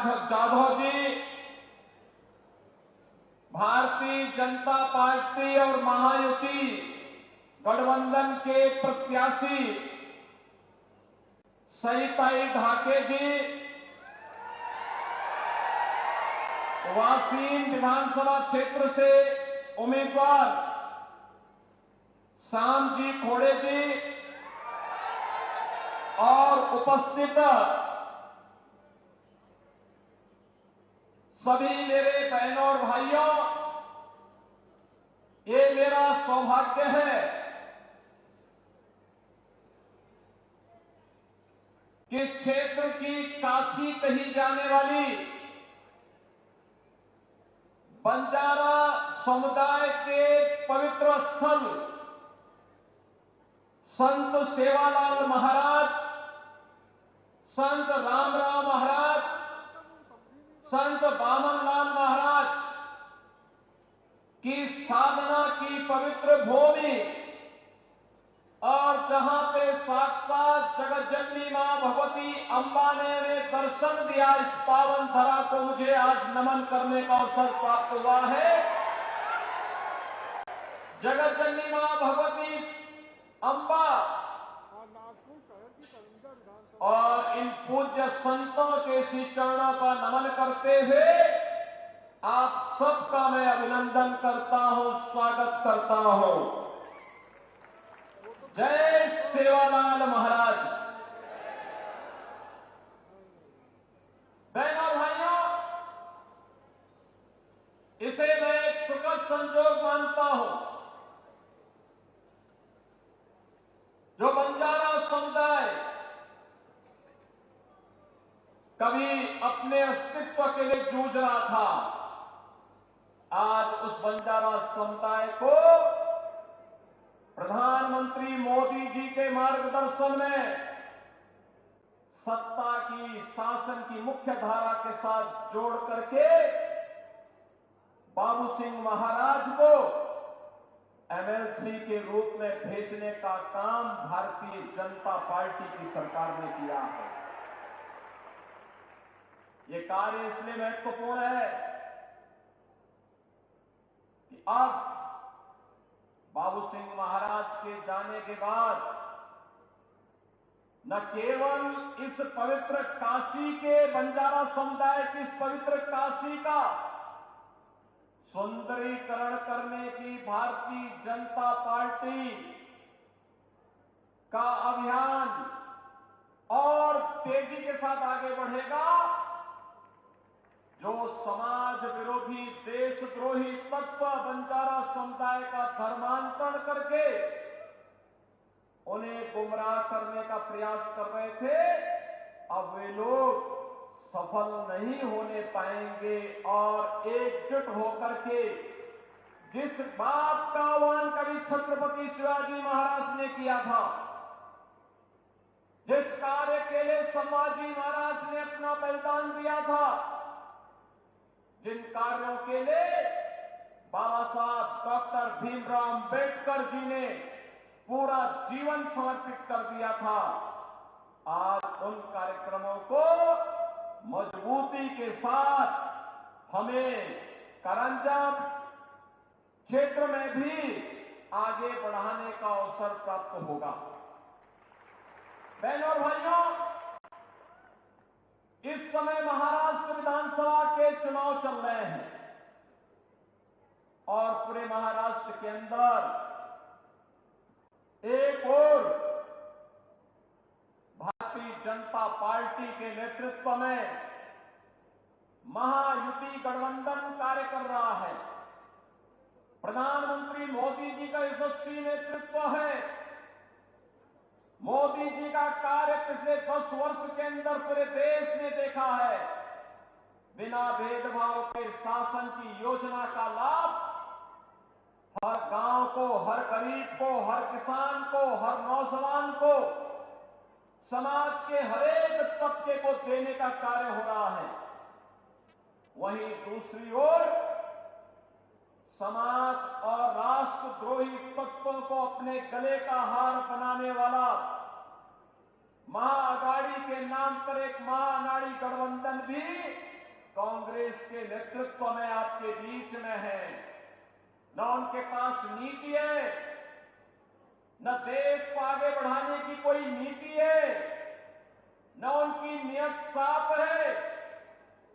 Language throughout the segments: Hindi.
जाधव जी भारतीय जनता पार्टी और महायुति गठबंधन के प्रत्याशी सईताई ढाके जी, वासीम विधानसभा क्षेत्र से उम्मीदवार श्याम जी खोड़े जी और उपस्थित सभी मेरे बहनों और भाइयों, ये मेरा सौभाग्य है कि इस क्षेत्र की काशी कही जाने वाली बंजारा समुदाय के पवित्र स्थल संत सेवालाल महाराज, संत रामराव महाराज, संत बामनलाल महाराज की साधना की पवित्र भूमि और जहां पे साक्षात जगत जननी मां भगवती अंबा ने दर्शन दिया, इस पावन धरा को मुझे आज नमन करने का अवसर प्राप्त हुआ है। जगत जननी मां भगवती अंबा और इन पूज्य संतों के श्री चरणों का नमन करते हुए आप सबका मैं अभिनंदन करता हूं, स्वागत करता हूं। जय सेवालाल महाराज। बहनों भाइयों, इसे मैं एक सुखद संजोग मानता हूं जो बंजारा समुदाय कभी अपने अस्तित्व के लिए जूझ रहा था, आज उस बंजारा समुदाय को प्रधानमंत्री मोदी जी के मार्गदर्शन में सत्ता की, शासन की मुख्य धारा के साथ जोड़ करके बाबू सिंह महाराज को एमएलसी के रूप में भेजने का काम भारतीय जनता पार्टी की सरकार ने किया है। ये कार्य इसलिए महत्वपूर्ण है कि अब बाबू सिंह महाराज के जाने के बाद न केवल इस पवित्र काशी के बंजारा समुदाय की इस पवित्र काशी का सुंदरीकरण करने की भारतीय जनता पार्टी का अभियान और तेजी के साथ आगे बढ़ेगा। जो समाज विरोधी, देशद्रोही तत्व बंजारा समुदाय का धर्मांतरण करके उन्हें गुमराह करने का प्रयास कर रहे थे, अब वे लोग सफल नहीं होने पाएंगे और एकजुट होकर के जिस बात का आह्वान कभी छत्रपति शिवाजी महाराज ने किया था, जिस कार्य के लिए संभाजी महाराज ने अपना बलिदान दिया था, जिन कार्यों के लिए बाबा साहब डॉक्टर भीमराव अंबेडकर जी ने पूरा जीवन समर्पित कर दिया था, आज उन कार्यक्रमों को मजबूती के साथ हमें करंजम क्षेत्र में भी आगे बढ़ाने का अवसर प्राप्त होगा। बहनों और भाइयों, इस समय महाराष्ट्र विधानसभा के चुनाव चल रहे हैं और पूरे महाराष्ट्र के अंदर एक और भारतीय जनता पार्टी के नेतृत्व में महायुति गठबंधन कार्य कर रहा है। प्रधानमंत्री मोदी जी का यशस्वी नेतृत्व है। मोदी जी का कार्य पिछले 10 वर्ष के अंदर पूरे देश ने देखा है। बिना भेदभाव के शासन की योजना का लाभ हर गांव को, हर गरीब को, हर किसान को, हर नौजवान को, समाज के हरेक तबके को देने का कार्य हो रहा है। वहीं दूसरी ओर समाज और राष्ट्रद्रोही तत्वों को अपने गले का हार बनाने वाला महाअघाड़ी के नाम पर एक महाअघाड़ी गठबंधन भी कांग्रेस के नेतृत्व में आपके बीच में है। न उनके पास नीति है, न देश को आगे बढ़ाने की कोई नीति है, न उनकी नियत साफ है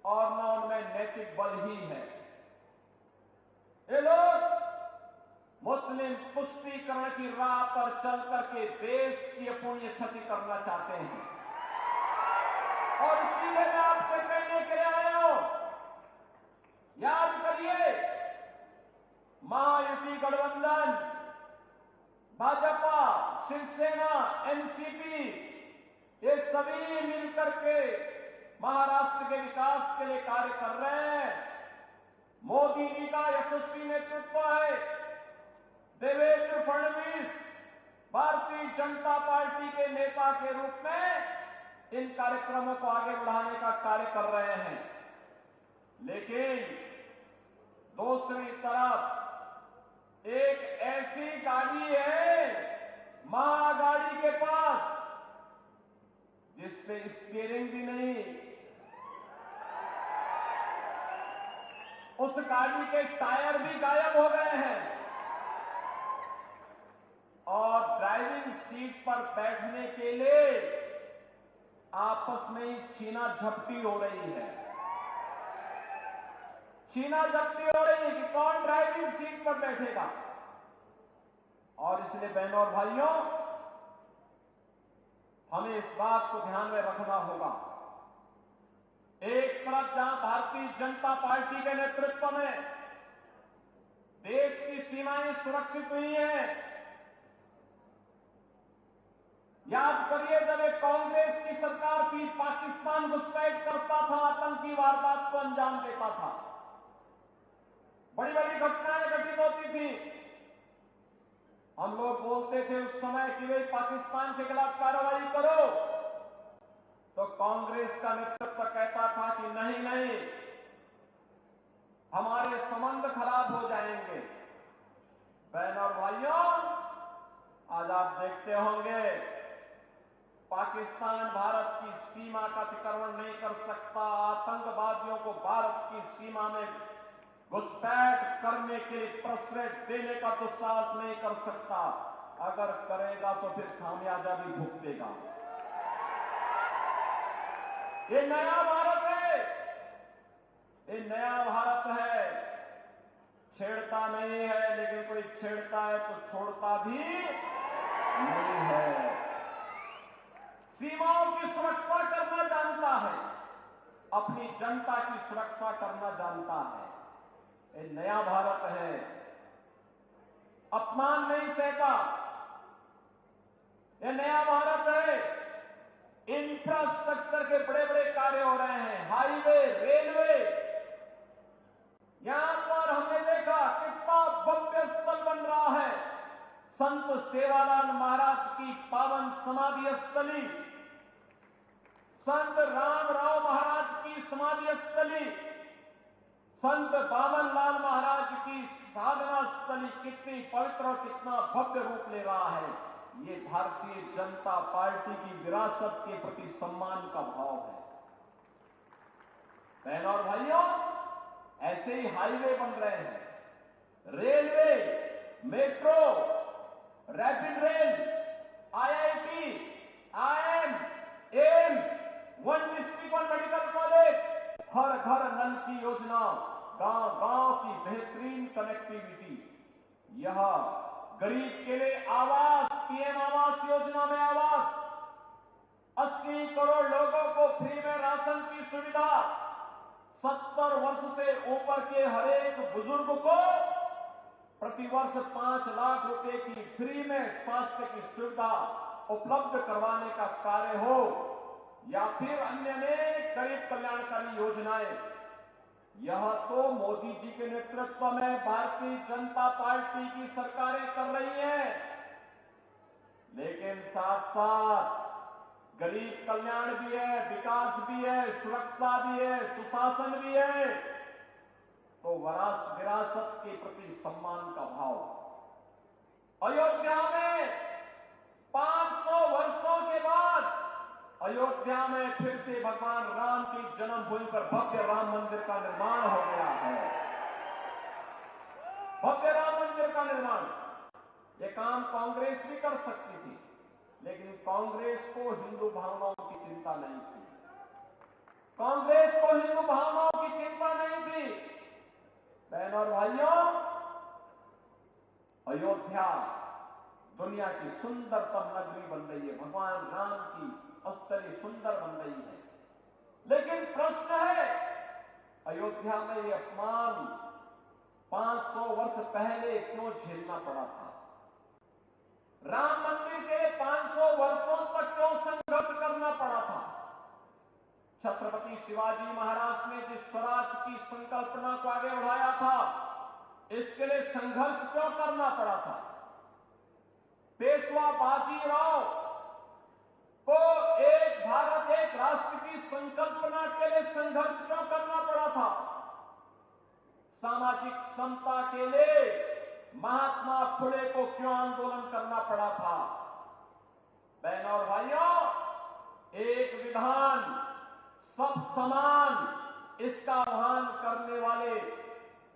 और न उनमें नैतिक बल ही है। ये लोग मुस्लिम तुष्टीकरण की राह पर चल करके देश की अपूर्णीय क्षति करना चाहते हैं। और इसीलिए मैं आपसे कहने के लिए आया हूं, याद करिए, महायुति गठबंधन, भाजपा, शिवसेना, एनसीपी, ये सभी मिलकर के महाराष्ट्र के विकास के लिए कार्य कर रहे हैं। मोदी जी का यशस्वी नेतृत्व है। देवेंद्र फडणवीस भारतीय जनता पार्टी के नेता के रूप में इन कार्यक्रमों को आगे बढ़ाने का कार्य कर रहे हैं। लेकिन दूसरी तरफ एक ऐसी गाड़ी है महागाड़ी के पास जिसपे स्टीयरिंग भी नहीं, उस गाड़ी के टायर भी गायब हो गए हैं और ड्राइविंग सीट पर बैठने के लिए आपस में ही छीना झपटी हो रही है। छीना झपटी हो रही है कि कौन ड्राइविंग सीट पर बैठेगा। और इसलिए बहनों और भाइयों, हमें इस बात को ध्यान में रखना होगा। एक तरफ जहां भारतीय जनता पार्टी के नेतृत्व में देश की सीमाएं सुरक्षित हुई हैं, याद करिए जब एक कांग्रेस की सरकार थी, पाकिस्तान घुसपैठ करता था, आतंकी वारदात को अंजाम देता था, बड़ी बड़ी घटनाएं घटित होती थी। हम लोग बोलते थे उस समय कि भाई पाकिस्तान के खिलाफ कार्रवाई करो, तो कांग्रेस का नेतृत्व कहता था कि नहीं नहीं, हमारे संबंध खराब हो जाएंगे। बहनों और भाइयों, आज आप देखते होंगे पाकिस्तान भारत की सीमा का अतिक्रमण नहीं कर सकता, आतंकवादियों को भारत की सीमा में घुसपैठ करने के लिए प्रश्रय देने का दुस्साहस नहीं कर सकता। अगर करेगा तो फिर खामियाजा भी भुगतेगा। ये नया भारत है, ये नया भारत है। छेड़ता नहीं है, लेकिन कोई छेड़ता है तो छोड़ता भी नहीं है। सीमाओं की सुरक्षा करना जानता है, अपनी जनता की सुरक्षा करना जानता है। ये नया भारत है। अपमान नहीं सहता, ये नया भारत है। इंफ्रास्ट्रक्चर के बड़े बड़े कार्य हो रहे हैं, हाईवे, रेलवे। यहां पर हमने देखा कितना भव्य स्थल बन रहा है, संत सेवालाल महाराज की पावन समाधि स्थली, संत रामराव महाराज की समाधि स्थली, संत बामनलाल महाराज की साधना स्थली कितनी पवित्र और कितना भव्य रूप ले रहा है। ये भारतीय जनता पार्टी की विरासत के प्रति सम्मान का भाव है। बहनों और भाइयों, ऐसे ही हाईवे बन रहे हैं, railway, metro, rapid rail, IIT, IM, AIIMS, one district one medical college, हर घर नल की योजना, गांव गांव की बेहतरीन कनेक्टिविटी, यह गरीब के लिए आवास, पीएम आवास योजना में आवास, 80 करोड़ लोगों को फ्री में राशन की सुविधा, 70 वर्ष से ऊपर के हर एक बुजुर्ग को प्रतिवर्ष 5 लाख रुपए की फ्री में स्वास्थ्य की सुविधा उपलब्ध करवाने का कार्य हो, या फिर अन्य अनेक गरीब कल्याणकारी योजनाएं, यह तो मोदी जी के नेतृत्व में भारतीय जनता पार्टी की सरकारें कर रही हैं। लेकिन साथ साथ गरीब कल्याण भी है, विकास भी है, सुरक्षा भी है, सुशासन भी है, तो विरासत के प्रति सम्मान का भाव। अयोध्या में 500 वर्षों के बाद अयोध्या में फिर से भगवान राम की जन्मभूमि पर भव्य राम मंदिर का निर्माण हो गया है। भव्य राम मंदिर का निर्माण, ये काम कांग्रेस भी कर सकती थी, लेकिन कांग्रेस को हिंदू भावनाओं की चिंता नहीं थी। कांग्रेस को हिंदू भावनाओं की चिंता नहीं थी। बहनों और भाइयों, अयोध्या दुनिया की सुंदरतम नगरी बन रही है, भगवान राम की अस्तरी सुंदर बन रही है। लेकिन प्रश्न है, अयोध्या में ये अपमान 500 वर्ष पहले क्यों झेलना पड़ा था? राम मंदिर के 500 वर्षों तक क्यों संघर्ष करना पड़ा था? छत्रपति शिवाजी महाराज ने जिस स्वराज की संकल्पना को आगे बढ़ाया था, इसके लिए संघर्ष क्यों करना पड़ा था? पेशवा बाजीराव को एक भारत एक राष्ट्र की संकल्पना के लिए संघर्ष क्यों करना पड़ा था? सामाजिक समता के लिए महात्मा फुले को क्यों आंदोलन करना पड़ा था? बहनों और भाइयों, एक विधान सब समान, इसका आह्वान करने वाले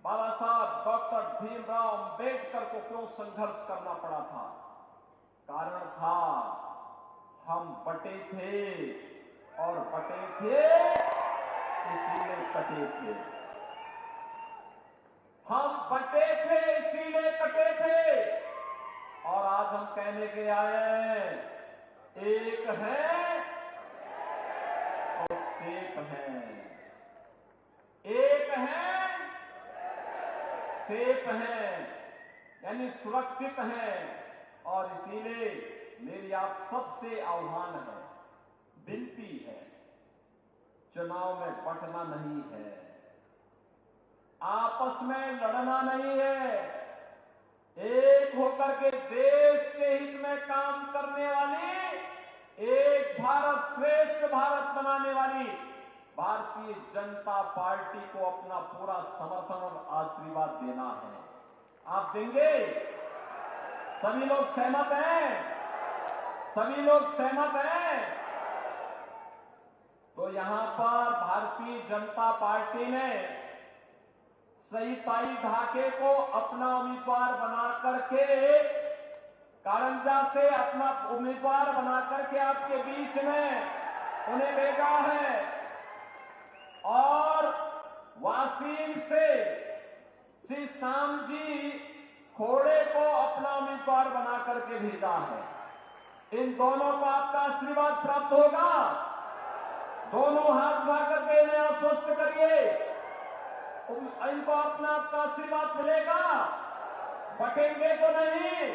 बाबा साहब डॉक्टर भीमराव अंबेडकर को क्यों संघर्ष करना पड़ा था? कारण था, हम बटे थे और बटे थे इसीलिए कटे थे। हम बटे थे इसीलिए कटे थे। और आज हम कहने के आए, एक है तो सेफ है, एक है सेफ है, यानी सुरक्षित है। और इसीलिए मेरी आप सबसे आह्वान है, विनती है, चुनाव में बंटना नहीं है, आपस में लड़ना नहीं है, एक होकर के देश के हित में काम करने वाली, एक भारत श्रेष्ठ भारत बनाने वाली भारतीय जनता पार्टी को अपना पूरा समर्थन और आशीर्वाद देना है। आप देंगे? सभी लोग सहमत हैं? सभी लोग सहमत हैं? तो यहां पर भारतीय जनता पार्टी ने सईताई ढाके को अपना उम्मीदवार बना करके, कारंजा से अपना उम्मीदवार बना करके आपके बीच में उन्हें भेजा है, और वासीम से श्री श्याम जी खोड़े को अपना उम्मीदवार बना करके भेजा है। इन दोनों को आपका आशीर्वाद प्राप्त होगा। दोनों हाथ उठा करके इन्हें आश्वस्त करिए, इनको अपना आपका आशीर्वाद मिलेगा। बटेंगे तो नहीं,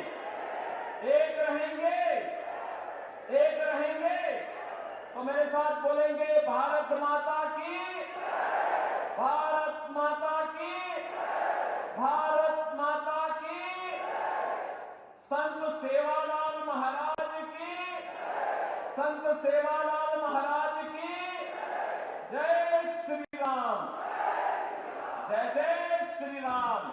एक रहेंगे, एक रहेंगे। तो मेरे साथ बोलेंगे, भारत माता की, भारत माता की, भारत माता की, संत सेवालाल महाराज की, संत सेवालाल महाराज की जय श्री राम, जय जय श्री राम।